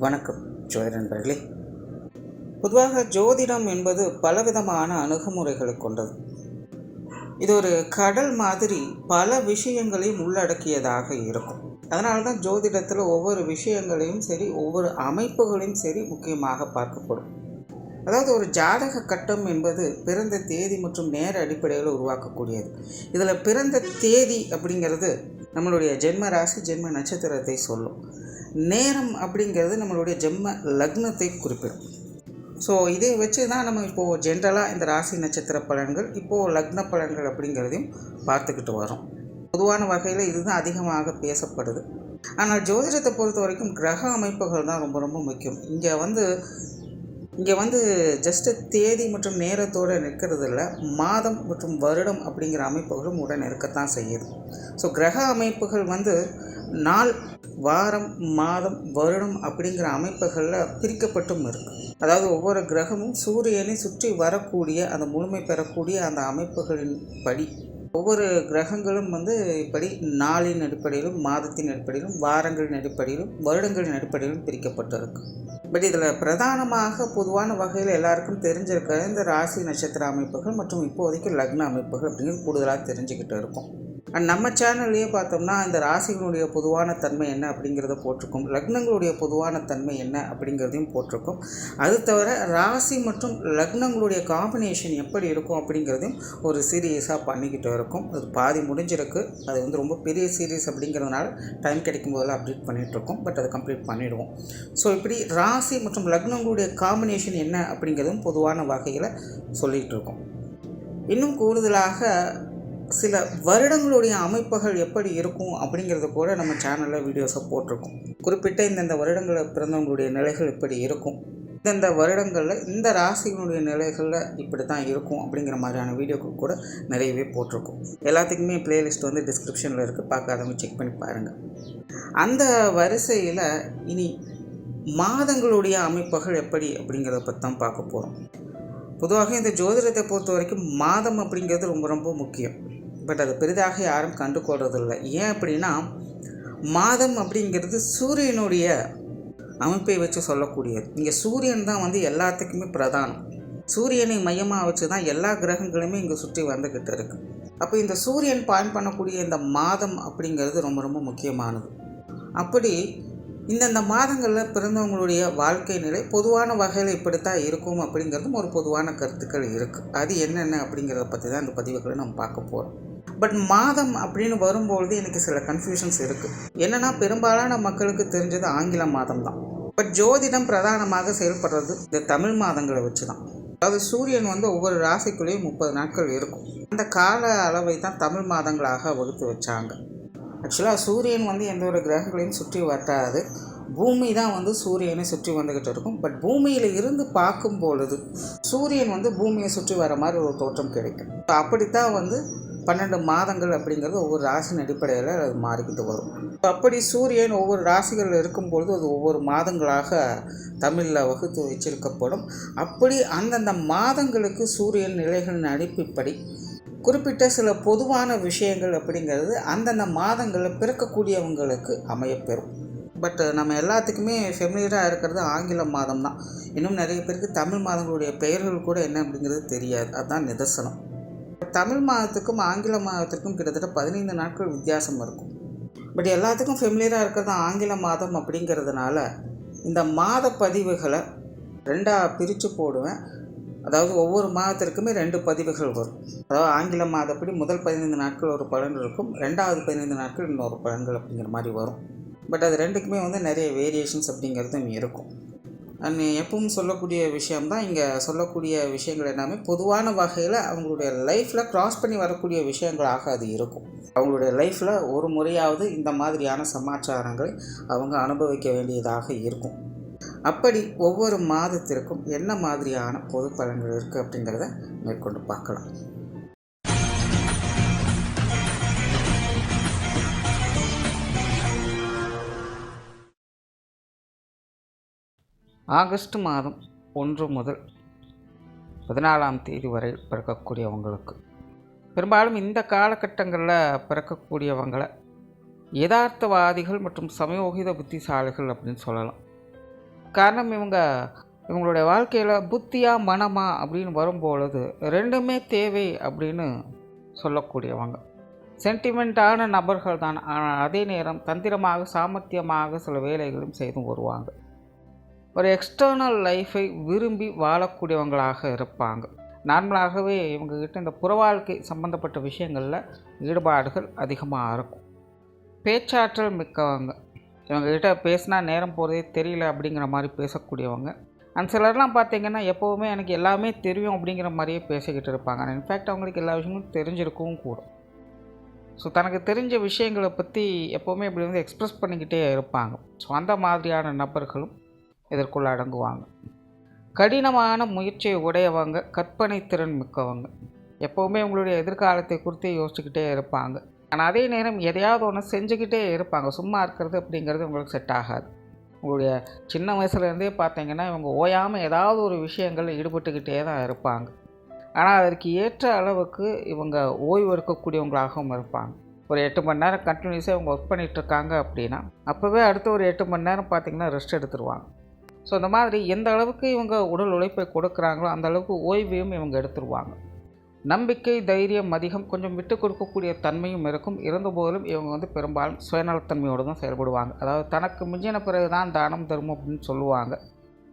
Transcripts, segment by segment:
வணக்கம் ஜோதிட நண்பர்களே. பொதுவாக ஜோதிடம் என்பது பலவிதமான அணுகுமுறைகளை கொண்டது. இது ஒரு கடல் மாதிரி பல விஷயங்களையும் உள்ளடக்கியதாக இருக்கும். அதனால தான் ஜோதிடத்தில் ஒவ்வொரு விஷயங்களையும் சரி, ஒவ்வொரு அமைப்புகளையும் சரி முக்கியமாக பார்க்கப்படும். அதாவது ஒரு ஜாதக கட்டம் என்பது பிறந்த தேதி மற்றும் நேர அடிப்படையில் உருவாக்கக்கூடியது. இதில் பிறந்த தேதி அப்படிங்கிறது நம்மளுடைய ஜென்ம ராசி, ஜென்ம நட்சத்திரத்தை சொல்லும். நேரம் அப்படிங்கிறது நம்மளுடைய ஜென்ம லக்னத்தை குறிப்பிடும். ஸோ இதை வச்சு தான் நம்ம இப்போது ஜென்ரலாக இந்த ராசி நட்சத்திர பலன்கள், இப்போது லக்ன பலன்கள் அப்படிங்கிறதையும் பார்த்துக்கிட்டு வரோம். பொதுவான வகையில் இதுதான் அதிகமாக பேசப்படுது. ஆனால் ஜோதிடத்தை பொறுத்த வரைக்கும் கிரக அமைப்புகள் தான் ரொம்ப ரொம்ப முக்கியம். இங்கே வந்து ஜஸ்ட்டு தேதி மற்றும் நேரத்தோடு நிற்கிறது இல்லை, மாதம் மற்றும் வருடம் அப்படிங்கிற அமைப்புகளும் உடன் இருக்கத்தான் செய்யுது. ஸோ கிரக அமைப்புகள் நாள், வாரம், மாதம், வருடம் அப்படிங்கிற அமைப்புகளில் பிரிக்கப்பட்டும் இருக்குது. அதாவது ஒவ்வொரு கிரகமும் சூரியனை சுற்றி வரக்கூடிய அந்த முழுமை பெறக்கூடிய அந்த அமைப்புகளின் படி ஒவ்வொரு கிரகங்களும் இப்படி நாளின் அடிப்படையிலும், மாதத்தின் அடிப்படையிலும், வாரங்களின் அடிப்படையிலும், வருடங்களின் அடிப்படையிலும் பிரிக்கப்பட்டிருக்கு. பட் இதில் பிரதானமாக பொதுவான வகையில் எல்லாருக்கும் தெரிஞ்சிருக்கிற இந்த ராசி நட்சத்திர அமைப்புகள் மற்றும் இப்போதைக்கு லக்ன அமைப்புகள் அப்படிங்கிறது கூடுதலாக தெரிஞ்சுக்கிட்டு இருக்கும். அண்ட் நம்ம சேனல்லையே பார்த்தோம்னா இந்த ராசிகளுடைய பொதுவான தன்மை என்ன அப்படிங்கிறத போட்டிருக்கோம், லக்னங்களுடைய பொதுவான தன்மை என்ன அப்படிங்கிறதையும் போட்டிருக்கோம். அது தவிர ராசி மற்றும் லக்னங்களுடைய காம்பினேஷன் எப்படி இருக்கும் அப்படிங்கிறதையும் ஒரு சீரியஸாக பண்ணிக்கிட்டு இருக்கும். அது பாதி முடிஞ்சிருக்கு. அது ரொம்ப பெரிய சீரீஸ் அப்படிங்கிறதுனால டைம் கிடைக்கும் போதெல்லாம் அப்டேட் பண்ணிகிட்ருக்கோம். பட் அதை கம்ப்ளீட் பண்ணிவிடுவோம். ஸோ இப்படி ராசி மற்றும் லக்னங்களுடைய காம்பினேஷன் என்ன அப்படிங்கிறதும் பொதுவான வகையில் சொல்லிகிட்டு இருக்கோம். இன்னும் கூடுதலாக சில வருடங்களுடைய அமைப்புகள் எப்படி இருக்கும் அப்படிங்கிறத கூட நம்ம சேனலில் வீடியோஸை போட்டிருக்கோம். குறிப்பிட்ட இந்தந்த வருடங்களில் பிறந்தவங்களுடைய நிலைகள் இப்படி இருக்கும், இந்தந்த வருடங்களில் இந்த ராசிகளுடைய நிலைகளில் இப்படி தான் இருக்கும் அப்படிங்கிற மாதிரியான வீடியோக்கள் கூட நிறையவே போட்டிருக்கோம். எல்லாத்துக்குமே பிளேலிஸ்ட் டிஸ்கிரிப்ஷனில் இருக்குது, பார்க்காதவங்க செக் பண்ணி பாருங்கள். அந்த வரிசையில் இனி மாதங்களுடைய அமைப்புகள் எப்படி அப்படிங்கிறத பற்றி தான் பார்க்க போகிறோம். பொதுவாக இந்த ஜோதிடத்தை பொறுத்த வரைக்கும் மாதம் அப்படிங்கிறது ரொம்ப ரொம்ப முக்கியம். பட் அது பெரிதாக யாரும் கண்டுகொள்றதில்லை. ஏன் அப்படின்னா, மாதம் அப்படிங்கிறது சூரியனுடைய அமைப்பை வச்சு சொல்லக்கூடியது. இங்கே சூரியன் தான் எல்லாத்துக்குமே பிரதானம். சூரியனை மையமாக வச்சு தான் எல்லா கிரகங்களுமே இங்கே சுற்றி வந்துக்கிட்டு இருக்குது. அப்போ இந்த சூரியன் பாயிண்ட் பண்ணக்கூடிய இந்த மாதம் அப்படிங்கிறது ரொம்ப ரொம்ப முக்கியமானது. அப்படி இந்தந்த மாதங்களில் பிறந்தவங்களுடைய வாழ்க்கை நிலை பொதுவான வகையில் இப்படித்தான் இருக்கும் அப்படிங்கிறதும் ஒரு பொதுவான கருத்துக்கள் இருக்குது. அது என்னென்ன அப்படிங்கிறத பற்றி தான் இந்த பதிவுகளை நம்ம பார்க்க போகிறோம். பட் மாதம் அப்படின்னு வரும்பொழுது எனக்கு சில கன்ஃபியூஷன்ஸ் இருக்குது. என்னென்னா, பெரும்பாலான மக்களுக்கு தெரிஞ்சது ஆங்கில மாதம் தான். பட் ஜோதிடம் பிரதானமாக செயல்படுறது இந்த தமிழ் மாதங்களை வச்சு தான். அதாவது சூரியன் ஒவ்வொரு ராசிக்குள்ளேயும் 30 நாட்கள் இருக்கும். அந்த கால அளவை தான் தமிழ் மாதங்களாக வகுத்து வச்சாங்க. ஆக்சுவலாக சூரியன் எந்த ஒரு கிரகங்களையும் சுற்றி வட்டாது, பூமி தான் சூரியனை சுற்றி வந்துக்கிட்டு இருக்கும். பட் பூமியில் இருந்து பார்க்கும் பொழுது சூரியன் பூமியை சுற்றி வர மாதிரி ஒரு தோற்றம் கிடைக்கும். அப்படித்தான் 12 மாதங்கள் அப்படிங்கிறது ஒவ்வொரு ராசியின் அடிப்படையில் அது மாறிக்கிட்டு வரும். அப்படி சூரியன் ஒவ்வொரு ராசிகளில் இருக்கும்பொழுது அது ஒவ்வொரு மாதங்களாக தமிழில் வகுத்து வச்சிருக்கப்படும். அப்படி அந்தந்த மாதங்களுக்கு சூரியன் நிலைகளின் அடிப்படை குறிப்பிட்ட சில பொதுவான விஷயங்கள் அப்படிங்கிறது அந்தந்த மாதங்களில் பிறக்கக்கூடியவங்களுக்கு அமையப்பெறும். பட் நம்ம எல்லாத்துக்குமே ஃபெமிலியராக இருக்கிறது ஆங்கில மாதம் தான். இன்னும் நிறைய பேருக்கு தமிழ் மாதங்களுடைய பெயர்கள் கூட என்ன அப்படிங்கிறது தெரியாது. அதுதான் நிதர்சனம். தமிழ் மாதத்துக்கும் ஆங்கில மாதத்துக்கும் கிட்டத்தட்ட 15 நாட்கள் வித்தியாசம் இருக்கும். பட் எல்லாத்துக்கும் ஃபெமிலியராக இருக்கிறது ஆங்கில மாதம் அப்படிங்கிறதுனால இந்த மாத பதிவுகளை 2ஆக பிரித்து போடுவேன். அதாவது ஒவ்வொரு மாதத்திற்குமே 2 பதிவுகள் வரும். அதாவது ஆங்கில மாதப்படி முதல் 15 நாட்கள் ஒரு பலன் இருக்கும், 2வது 15 நாட்கள் இன்னொரு பலன்கள் அப்படிங்கிற மாதிரி வரும். பட் அது ரெண்டுக்குமே நிறைய வேரியேஷன்ஸ் அப்படிங்கிறதும் இருக்கும். அண்ட் எப்பவும் சொல்லக்கூடிய விஷயம்தான் இங்கே சொல்லக்கூடிய விஷயங்கள் எல்லாமே பொதுவான வகையில் அவங்களுடைய லைஃப்பில் க்ராஸ் பண்ணி வரக்கூடிய விஷயங்களாக அது இருக்கும். அவங்களுடைய லைஃப்பில் ஒரு முறையாவது இந்த மாதிரியான சமாச்சாரங்களை அவங்க அனுபவிக்க வேண்டியதாக இருக்கும். அப்படி ஒவ்வொரு மாதத்திற்கும் என்ன மாதிரியான பொது பலன்கள் இருக்குது அப்படிங்கிறத மேற்கொண்டு பார்க்கலாம். ஆகஸ்ட் மாதம் 1 முதல் 14ஆம் தேதி வரை பிறக்கக்கூடியவங்களுக்கு, பெரும்பாலும் இந்த காலகட்டங்களில் பிறக்கக்கூடியவங்களை யதார்த்தவாதிகள் மற்றும் சமயோகித புத்திசாலிகள் அப்படின்னு சொல்லலாம். காரணம் இவங்களுடைய வாழ்க்கையில் புத்தியா மனமா அப்படின்னு வரும்பொழுது ரெண்டுமே தேவை அப்படின்னு சொல்லக்கூடியவங்க. சென்டிமெண்ட்டான நபர்கள் தான், ஆனால் அதே நேரம் தந்திரமாக சாமர்த்தியமாக சில வேலைகளும் செய்தும் வருவாங்க. ஒரு எக்ஸ்டர்னல் லைஃப்பை விரும்பி வாழக்கூடியவங்களாக இருப்பாங்க. நார்மலாகவே இவங்ககிட்ட இந்த புற வாழ்க்கை சம்மந்தப்பட்ட விஷயங்களில் ஈடுபாடுகள் அதிகமாக இருக்கும். பேச்சாற்றல் மிக்கவங்க. இவங்ககிட்ட பேசினா நேரம் போகிறதே தெரியல அப்படிங்கிற மாதிரி பேசக்கூடியவங்க. சிலர்லாம் பார்த்திங்கன்னா எப்போவுமே எனக்கு எல்லாமே தெரியும் அப்படிங்கிற மாதிரியே பேசிக்கிட்டு இருப்பாங்க. இன்ஃபேக்ட் அவங்களுக்கு எல்லா விஷயங்களும் தெரிஞ்சிருக்கவும் கூடும். ஸோ தனக்கு தெரிஞ்ச விஷயங்களை பற்றி எப்போவுமே இப்படி வந்து எக்ஸ்ப்ரெஸ் பண்ணிக்கிட்டே இருப்பாங்க. ஸோ அந்த மாதிரியான நபர்களும் இதற்குள்ள அடங்குவாங்க. கடினமான முயற்சியை உடையவங்க, கற்பனை திறன் மிக்கவங்க. எப்போவுமே உங்களுடைய எதிர்காலத்தை குறித்து யோசிச்சுக்கிட்டே இருப்பாங்க. ஆனால் அதே நேரம் எதையாவது ஒன்று செஞ்சுக்கிட்டே இருப்பாங்க. சும்மா இருக்கிறது அப்படிங்கிறது உங்களுக்கு செட் ஆகாது. உங்களுடைய சின்ன வயசுலேருந்தே பார்த்தீங்கன்னா இவங்க ஓயாமல் ஏதாவது ஒரு விஷயங்களில் ஈடுபட்டுக்கிட்டே தான் இருப்பாங்க. ஆனால் அதற்கு ஏற்ற அளவுக்கு இவங்க ஓய்வு எடுக்கக்கூடியவங்களாகவும் இருப்பாங்க. ஒரு 8 மணி நேரம் கண்டினியூஸாக இவங்க ஒர்க் பண்ணிகிட்ருக்காங்க அப்படின்னா அப்போவே அடுத்த ஒரு 8 மணி நேரம் பார்த்திங்கன்னா ரெஸ்ட் எடுத்துருவாங்க. ஸோ இந்த மாதிரி எந்த அளவுக்கு இவங்க உடல் உழைப்பை கொடுக்குறாங்களோ அந்த அளவுக்கு ஓய்வையும் இவங்க எடுத்துருவாங்க. நம்பிக்கை, தைரியம் அதிகம், கொஞ்சம் விட்டு கொடுக்கக்கூடிய தன்மையும் இருக்கும். இருந்தபோதிலும் இவங்க வந்து பெரும்பாலும் சுயநலத்தன்மையோடு தான் செயல்படுவாங்க. அதாவது தனக்கு மிஞ்சின பிறகு தான் தானம் தரும் அப்படின்னு சொல்லுவாங்க.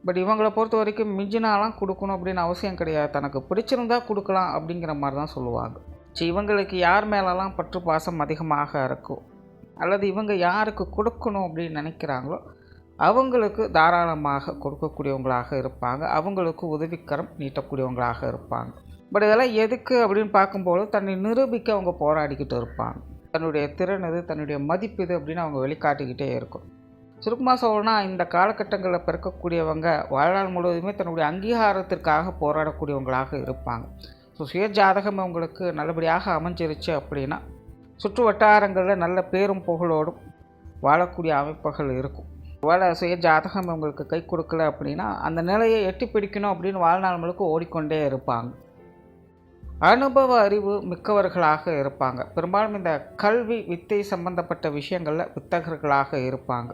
பட் இவங்களை பொறுத்த வரைக்கும் மிஞ்சினாலாம் கொடுக்கணும் அப்படின்னு அவசியம் கிடையாது. தனக்கு பிடிச்சிருந்தா கொடுக்கலாம் அப்படிங்கிற மாதிரி தான் சொல்லுவாங்க. சரி, இவங்களுக்கு யார் மேலெல்லாம் பற்று பாசம் அதிகமாக இருக்கும் அல்லது இவங்க யாருக்கு கொடுக்கணும் அப்படின்னு நினைக்கிறாங்களோ அவங்களுக்கு தாராளமாக கொடுக்கக்கூடியவங்களாக இருப்பாங்க. அவங்களுக்கு உதவிக்கரம் நீட்டக்கூடியவங்களாக இருப்பாங்க. பட் இதெல்லாம் எதுக்கு அப்படின்னு பார்க்கும்போது தன்னை நிரூபிக்க அவங்க போராடிக்கிட்டு இருப்பாங்க. தன்னுடைய திறன் இது, தன்னுடைய மதிப்பு இது அப்படின்னு அவங்க வெளிக்காட்டிக்கிட்டே இருக்கும். சுருக்கமாக சொல்லணும்னா இந்த காலகட்டங்களில் பிறக்கக்கூடியவங்க வாழ்நாள் முழுவதுமே தன்னுடைய அங்கீகாரத்திற்காக போராடக்கூடியவங்களாக இருப்பாங்க. ஸோ சுய ஜாதகம் அவங்களுக்கு நல்லபடியாக அமைஞ்சிருச்சு அப்படின்னா சுற்று வட்டாரங்களில் நல்ல பேரும் புகழோடும் வாழக்கூடிய அமைப்புகள் இருக்கும். ஒருவேளை சுய ஜாதகம் அவங்களுக்கு கை கொடுக்கல அப்படின்னா அந்த நிலையை எட்டி பிடிக்கணும் அப்படின்னு வாழ்நாள் முழுக்க ஓடிக்கொண்டே இருப்பாங்க. அனுபவ அறிவு மிக்கவர்களாக இருப்பாங்க. பெரும்பாலும் இந்த கல்வி வித்தை சம்பந்தப்பட்ட விஷயங்களில் வித்தகர்களாக இருப்பாங்க.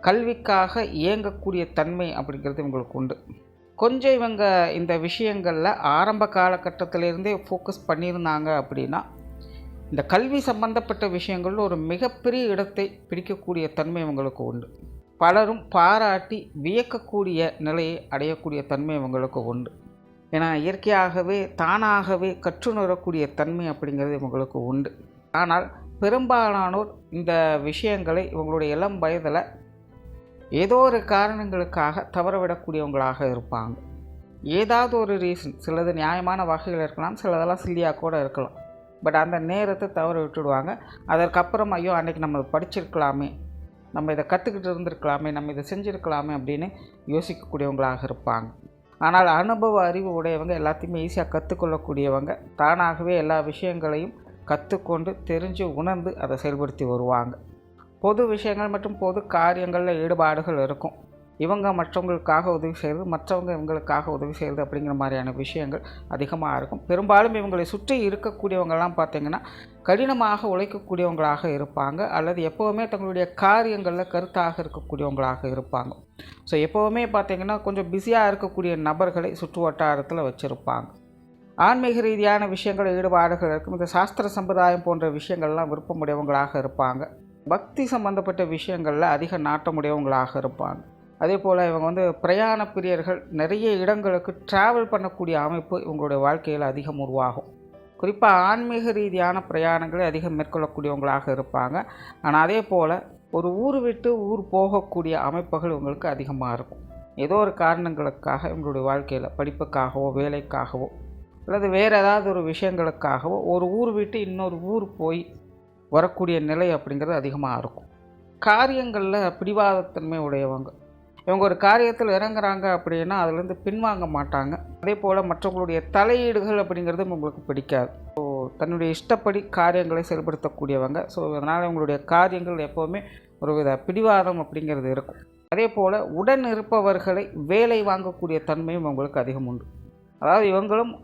கல்விக்காக இயங்கக்கூடிய தன்மை அப்படிங்கிறது இவங்களுக்கு உண்டு. கொஞ்சம் இவங்க இந்த விஷயங்களில் ஆரம்ப காலகட்டத்திலேருந்தே ஃபோக்கஸ் பண்ணியிருந்தாங்க அப்படின்னா இந்த கல்வி சம்பந்தப்பட்ட விஷயங்களில் ஒரு மிகப்பெரிய இடத்தை பிடிக்கக்கூடிய தன்மை இவங்களுக்கு உண்டு. பலரும் பாராட்டி வியக்கக்கூடிய நிலையை அடையக்கூடிய தன்மை இவங்களுக்கு உண்டு. ஏன்னா இயற்கையாகவே தானாகவே கற்றுணரக்கூடிய தன்மை அப்படிங்கிறது இவங்களுக்கு உண்டு. ஆனால் பெரும்பாலானோர் இந்த விஷயங்களை இவங்களுடைய இளம் வயதில் ஏதோ ஒரு காரணங்களுக்காக தவறவிடக்கூடியவங்களாக இருப்பாங்க. ஏதாவது ஒரு ரீசன், சிலது நியாயமான வகையில் இருக்கலாம், சிலதெல்லாம் சில்லியாக கூட இருக்கலாம். பட் அந்த நேரத்தை தவற விட்டுடுவாங்க. அதற்கப்புறம் ஐயோ அன்றைக்கி நம்ம படிச்சிருக்கலாமே, நம்ம இதை கற்றுக்கிட்டு இருந்திருக்கலாமே, நம்ம இதை செஞ்சுருக்கலாமே அப்படின்னு யோசிக்கக்கூடியவங்களாக இருப்பாங்க. ஆனால் அனுபவ அறிவு உடையவங்க எல்லாத்தையுமே ஈஸியாக கற்றுக்கொள்ளக்கூடியவங்க. தானாகவே எல்லா விஷயங்களையும் கற்றுக்கொண்டு தெரிஞ்சு உணர்ந்து அதை செயல்படுத்தி வருவாங்க. பொது விஷயங்கள் மற்றும் பொது காரியங்களில் ஈடுபாடுகள் இருக்கும். இவங்க மற்றவங்களுக்காக உதவி செய்கிறது, மற்றவங்க இவங்களுக்காக உதவி செய்கிறது அப்படிங்கிற மாதிரியான விஷயங்கள் அதிகமாக இருக்கும். பெரும்பாலும் இவங்களை சுற்றி இருக்கக்கூடியவங்கள்லாம் பார்த்திங்கன்னா கடினமாக உழைக்கக்கூடியவங்களாக இருப்பாங்க அல்லது எப்போவுமே தங்களுடைய காரியங்களில் கருத்தாக இருக்கக்கூடியவங்களாக இருப்பாங்க. ஸோ எப்போவுமே பார்த்திங்கன்னா கொஞ்சம் பிஸியாக இருக்கக்கூடிய நபர்களை சுற்று வட்டாரத்தில் வச்சுருப்பாங்க. ஆன்மீக ரீதியான விஷயங்கள் ஈடுபாடுகள் இருக்கும். இந்த சாஸ்திர சம்பிரதாயம் போன்ற விஷயங்கள்லாம் விருப்பமுடையவங்களாக இருப்பாங்க. பக்தி சம்பந்தப்பட்ட விஷயங்களில் அதிக நாட்டமுடையவங்களாக இருப்பாங்க. அதே போல் இவங்க பிரயாண பிரியர்கள், நிறைய இடங்களுக்கு ட்ராவல் பண்ணக்கூடிய அமைப்பு இவங்களுடைய வாழ்க்கையில் அதிகம் உருவாகும். குறிப்பாக ஆன்மீக ரீதியான பிரயாணங்களை அதிகம் மேற்கொள்ளக்கூடியவங்களாக இருப்பாங்க. ஆனால் அதே போல் ஒரு ஊர் விட்டு ஊர் போகக்கூடிய அமைப்புகள் இவங்களுக்கு அதிகமாக இருக்கும். ஏதோ ஒரு காரணங்களுக்காக இவங்களுடைய வாழ்க்கையில் படிப்புக்காகவோ வேலைக்காகவோ அல்லது வேறு ஏதாவது ஒரு விஷயங்களுக்காகவோ ஒரு ஊர் விட்டு இன்னொரு ஊர் போய் வரக்கூடிய நிலை அப்படிங்கிறது அதிகமாக இருக்கும். காரியங்களில் பிடிவாதத்தன்மை உடையவங்க. இவங்க ஒரு காரியத்தில் இறங்குறாங்க அப்படின்னா அதுலேருந்து பின்வாங்க மாட்டாங்க. அதே போல் மற்றவங்களுடைய தலையீடுகள் அப்படிங்கிறது உங்களுக்கு பிடிக்காது. ஸோ தன்னுடைய இஷ்டப்படி காரியங்களை செயல்படுத்தக்கூடியவங்க. ஸோ அதனால் இவங்களுடைய காரியங்கள் எப்போவுமே ஒரு வித பிடிவாதம் அப்படிங்கிறது இருக்கும். அதே போல் உடன் இருப்பவர்களை வேலை வாங்கக்கூடிய தன்மையும் இவங்களுக்கு அதிகம் உண்டு. அதாவது இவங்களும்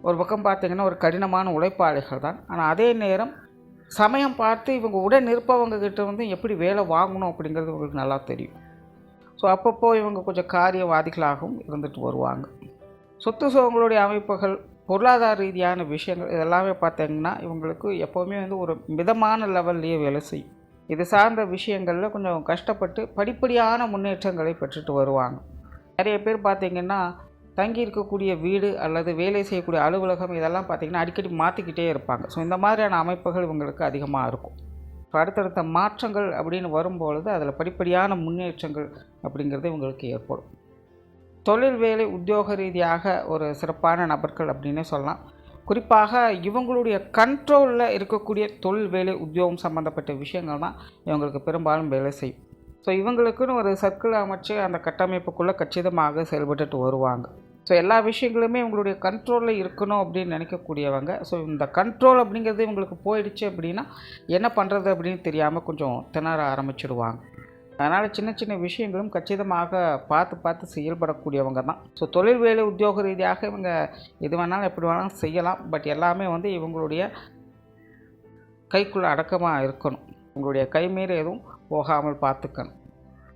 ஒரு பக்கம் பார்த்திங்கன்னா ஒரு கடினமான உழைப்பாளிகள் தான். ஆனால் அதே நேரம் சமயம் பார்த்து இவங்க உடன் இருப்பவங்க கிட்ட எப்படி வேலை வாங்கணும் அப்படிங்கிறது உங்களுக்கு நல்லா தெரியும். ஸோ அப்பப்போ இவங்க கொஞ்சம் காரியவாதிகளாகவும் இருந்துட்டு வருவாங்க. சொத்து சுகங்களுடைய அமைப்புகள், பொருளாதார ரீதியான விஷயங்கள் இதெல்லாமே பார்த்திங்கன்னா இவங்களுக்கு எப்போவுமே ஒரு மிதமான லெவல்லையே வேலை செய்யும். இது சார்ந்த விஷயங்களில் கொஞ்சம் கஷ்டப்பட்டு படிப்படியான முன்னேற்றங்களை பெற்றுட்டு வருவாங்க. நிறைய பேர் பார்த்திங்கன்னா தங்கி இருக்கக்கூடிய வீடு அல்லது வேலை செய்யக்கூடிய அலுவலகம் இதெல்லாம் பார்த்திங்கன்னா அடிக்கடி மாற்றிக்கிட்டே இருப்பாங்க. ஸோ இந்த மாதிரியான அமைப்புகள் இவங்களுக்கு அதிகமாக இருக்கும். ஸோ அடுத்தடுத்த மாற்றங்கள் அப்படின்னு வரும்பொழுது அதில் படிப்படியான முன்னேற்றங்கள் அப்படிங்கிறது இவங்களுக்கு ஏற்படும். தொழில் வேலை உத்தியோக ரீதியாக ஒரு சிறப்பான நபர்கள் அப்படின்னே சொல்லலாம். குறிப்பாக இவங்களுடைய கண்ட்ரோலில் இருக்கக்கூடிய தொழில் வேலை உத்தியோகம் சம்மந்தப்பட்ட விஷயங்கள் தான் இவங்களுக்கு பெரும்பாலும் வேலை செய்யும். ஸோ இவங்களுக்குன்னு ஒரு சர்க்கிள் அமைச்சு அந்த கட்டமைப்புக்குள்ளே கச்சிதமாக செயல்பட்டுட்டு வருவாங்க. ஸோ எல்லா விஷயங்களுமே இவங்களுடைய கண்ட்ரோலில் இருக்கணும் அப்படின்னு நினைக்கக்கூடியவங்க. ஸோ இந்த கண்ட்ரோல் அப்படிங்கிறது இவங்களுக்கு போயிடுச்சு அப்படின்னா என்ன பண்ணுறது அப்படின்னு தெரியாமல் கொஞ்சம் திணற ஆரம்பிச்சிடுவாங்க. அதனால் சின்ன சின்ன விஷயங்களும் கச்சிதமாக பார்த்து செயல்படக்கூடியவங்க தான். ஸோ தொழில் வேலை உத்தியோக ரீதியாக இவங்க எது வேணாலும் எப்படி வேணாலும் செய்யலாம். பட் எல்லாமே இவங்களுடைய கைக்குள்ளே அடக்கமாக இருக்கணும். உங்களுடைய கைமீறி எதுவும் போகாமல் பார்த்துக்கணும்.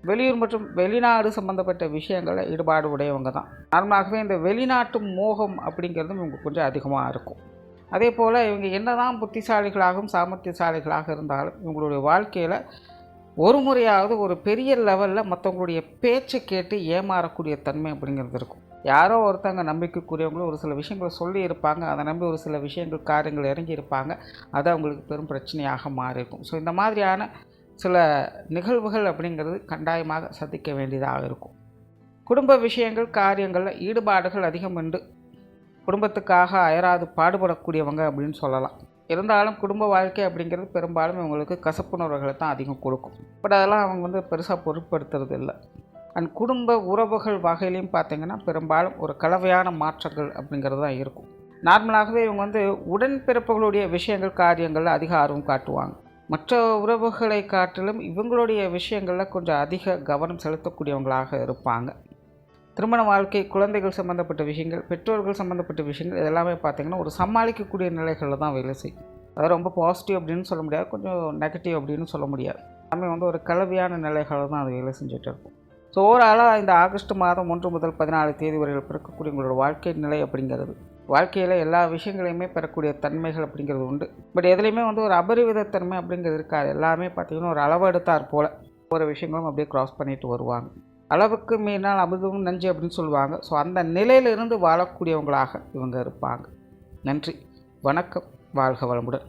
வெளியூர் மற்றும் வெளிநாடு சம்மந்தப்பட்ட விஷயங்களில் ஈடுபாடு உடையவங்க தான். நார்மலாகவே இந்த வெளிநாட்டு மோகம் அப்படிங்கிறதும் இவங்க கொஞ்சம் அதிகமாக இருக்கும். அதே போல் இவங்க என்ன தான் புத்திசாலிகளாகவும் சாமர்த்தியசாலிகளாக இருந்தாலும் இவங்களுடைய வாழ்க்கையில் ஒரு முறையாவது ஒரு பெரிய லெவலில் மற்றவங்களுடைய பேச்சை கேட்டு ஏமாறக்கூடிய தன்மை அப்படிங்கிறது இருக்கும். யாரோ ஒருத்தங்க நம்பிக்கைக்குரியவங்களும் ஒரு சில விஷயங்களை சொல்லி இருப்பாங்க. அதை நம்பி ஒரு சில விஷயங்கள் காரியங்கள் இறங்கி இருப்பாங்க. அது அவங்களுக்கு பெரும் பிரச்சனையாக மாறியிருக்கும். ஸோ இந்த மாதிரியான சில நிகழ்வுகள் அப்படிங்கிறது கண்டாயமாக சந்திக்க வேண்டியதாக இருக்கும். குடும்ப விஷயங்கள் காரியங்களில் ஈடுபாடுகள் அதிகம் என்று குடும்பத்துக்காக அயராது பாடுபடக்கூடியவங்க அப்படின்னு சொல்லலாம். இருந்தாலும் குடும்ப வாழ்க்கை அப்படிங்கிறது பெரும்பாலும் இவங்களுக்கு கசப்புணர்வுகளை தான் அதிகம் கொடுக்கும். பட் அதெல்லாம் அவங்க பெருசாக பொருட்படுத்துறது இல்லை. அண்ட் குடும்ப உறவுகள் வகையிலையும் பார்த்திங்கன்னா பெரும்பாலும் ஒரு கலவையான மாற்றங்கள் அப்படிங்கிறது தான் இருக்கும். நார்மலாகவே இவங்க உடன்பிறப்புகளுடைய விஷயங்கள் காரியங்களில் அதிக ஆர்வம் காட்டுவாங்க. மற்ற உறவுகளை காட்டிலும் இவங்களுடைய விஷயங்களில் கொஞ்சம் அதிக கவனம் செலுத்தக்கூடியவங்களாக இருப்பாங்க. திருமண வாழ்க்கை, குழந்தைகள் சம்மந்தப்பட்ட விஷயங்கள், பெற்றோர்கள் சம்மந்தப்பட்ட விஷயங்கள் இதெல்லாமே பார்த்திங்கன்னா ஒரு சமாளிக்கக்கூடிய நிலைகளில் தான் வேலை செய்யும். அது ரொம்ப பாசிட்டிவ் அப்படின்னு சொல்ல முடியாது, கொஞ்சம் நெகட்டிவ் அப்படின்னு சொல்ல முடியாது. எல்லாமே ஒரு கலவையான நிலைகளில் தான் அது வேலை செஞ்சுட்டு இருக்கும். ஸோ ஓவராலாக இந்த ஆகஸ்ட் மாதம் 1 முதல் 14 தேதி வரையில் பிறக்கக்கூடிய உங்களோட வாழ்க்கை நிலை அப்படிங்கிறது வாழ்க்கையில் எல்லா விஷயங்களையுமே பெறக்கூடிய தன்மைகள் அப்படிங்கிறது உண்டு. பட் எதுலேயுமே ஒரு அபரிவித தன்மை அப்படிங்கிறது இருக்காது. எல்லாமே பார்த்திங்கன்னா ஒரு அளவு எடுத்தார் போல் ஒரு விஷயங்களும் அப்படியே க்ராஸ் பண்ணிட்டு வருவாங்க. அளவுக்கு மீறினால் அமிர்தமும் நஞ்சு அப்படின்னு சொல்லுவாங்க. ஸோ அந்த நிலையிலிருந்து வாழக்கூடியவங்களாக இவங்க இருப்பாங்க. நன்றி, வணக்கம், வாழ்க வளமுடன்.